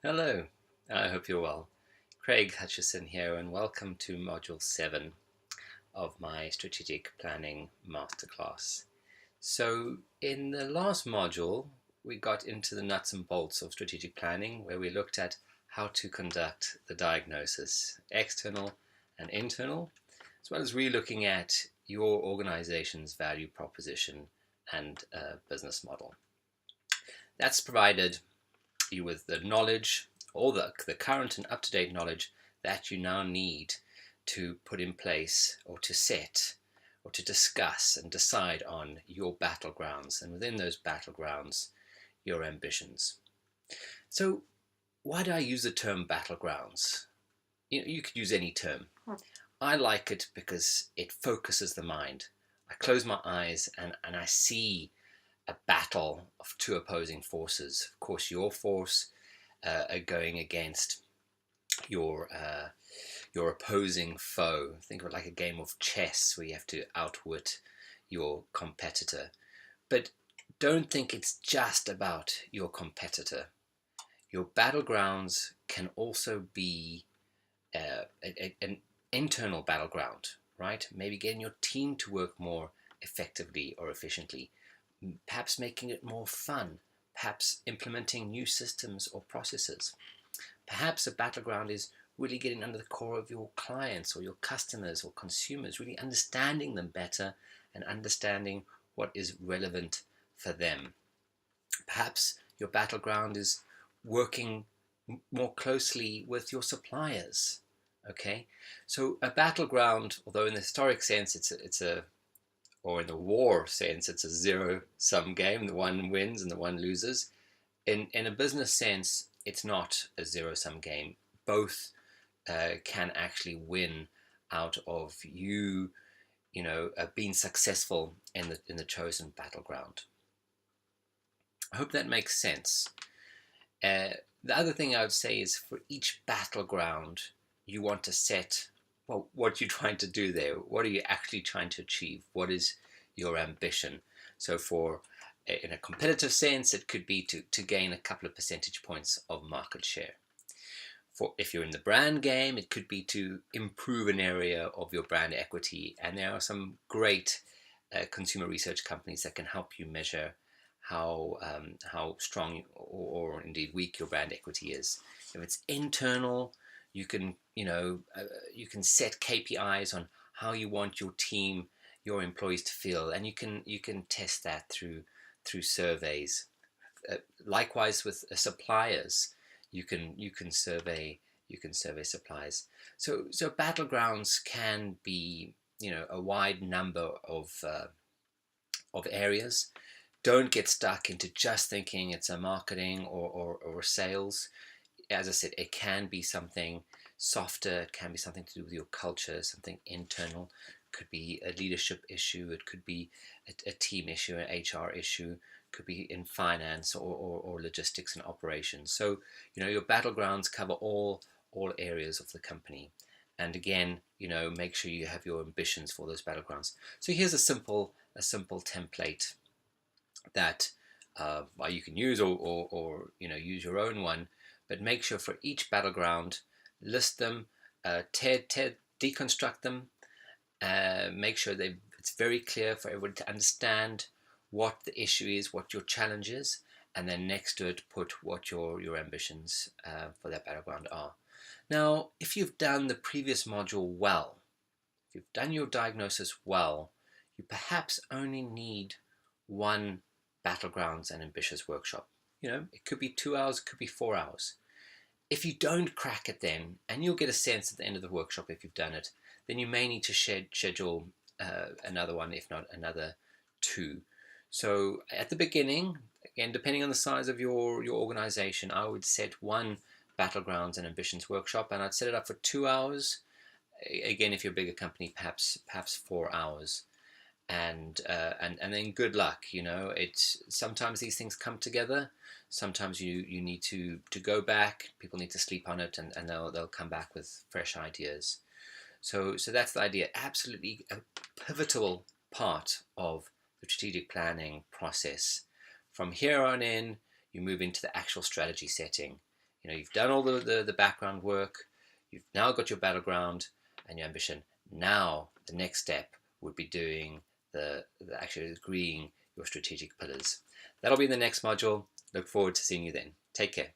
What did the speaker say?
Hello, I hope you're well. Craig Hutchison here, and welcome to Module 7 of my Strategic Planning Masterclass. So, in the last module, we got into the nuts and bolts of strategic planning, where we looked at how to conduct the diagnosis, external and internal, as well as re-looking at your organization's value proposition and business model. That's provided you with the knowledge, all the current and up-to-date knowledge that you now need to put in place or to set or to discuss and decide on your battlegrounds, and within those battlegrounds, your ambitions. So why do I use the term battlegrounds? You could use any term. I like it because it focuses the mind. I close my eyes and I see a battle of two opposing forces. Of course, your force are going against your opposing foe. Think of it like a game of chess where you have to outwit your competitor. But don't think it's just about your competitor. Your battlegrounds can also be an internal battleground, right? Maybe getting your team to work more effectively or efficiently, perhaps making it more fun, perhaps implementing new systems or processes. Perhaps a battleground is really getting under the core of your clients or your customers or consumers, really understanding them better and understanding what is relevant for them. Perhaps your battleground is working more closely with your suppliers. Okay, so a battleground, although in the historic sense or in the war sense, it's a zero-sum game. The one wins and the one loses. In a business sense, it's not a zero-sum game. Both can actually win out of being successful in the chosen battleground. I hope that makes sense. The other thing I would say is for each battleground, you want to set, well, what you're trying to do there. What are you actually trying to achieve? What is your ambition? So in a competitive sense, it could be to gain a couple of percentage points of market share. If you're in the brand game, it could be to improve an area of your brand equity. And there are some great consumer research companies that can help you measure how strong or indeed weak your brand equity is. If it's internal, you can set KPIs on how you want your team, your employees to feel, and you can test that through surveys. Likewise with suppliers, you can survey suppliers. So battlegrounds can be a wide number of areas. Don't get stuck into just thinking it's a marketing or sales. As I said, it can be something softer. It can be something to do with your culture, something internal. It could be a leadership issue. It could be a team issue, an HR issue. It could be in finance or logistics and operations. So your battlegrounds cover all areas of the company. And again, make sure you have your ambitions for those battlegrounds. So here's a simple template that you can use or use your own one, but make sure for each battleground, list them, deconstruct them, make sure it's very clear for everyone to understand what the issue is, what your challenge is, and then next to it put what your ambitions for that battleground are. Now, if you've done the previous module well, if you've done your diagnosis well, you perhaps only need one Battlegrounds and Ambitions workshop. It could be 2 hours, it could be 4 hours. If you don't crack it then, and you'll get a sense at the end of the workshop if you've done it, then you may need to schedule another one, if not another 2. So at the beginning, again, depending on the size of your organization, I would set one Battlegrounds and Ambitions workshop, and I'd set it up for 2 hours. Again, if you're a bigger company, perhaps 4 hours. And then good luck. It's sometimes these things come together. Sometimes you need to go back. People need to sleep on it, and they'll come back with fresh ideas. So that's the idea. Absolutely a pivotal part of the strategic planning process. From here on in, you move into the actual strategy setting. You've done all the background work. You've now got your battleground and your ambition. Now the next step would be doing the actually agreeing your strategic pillars. That'll be in the next module. Look forward to seeing you then. Take care.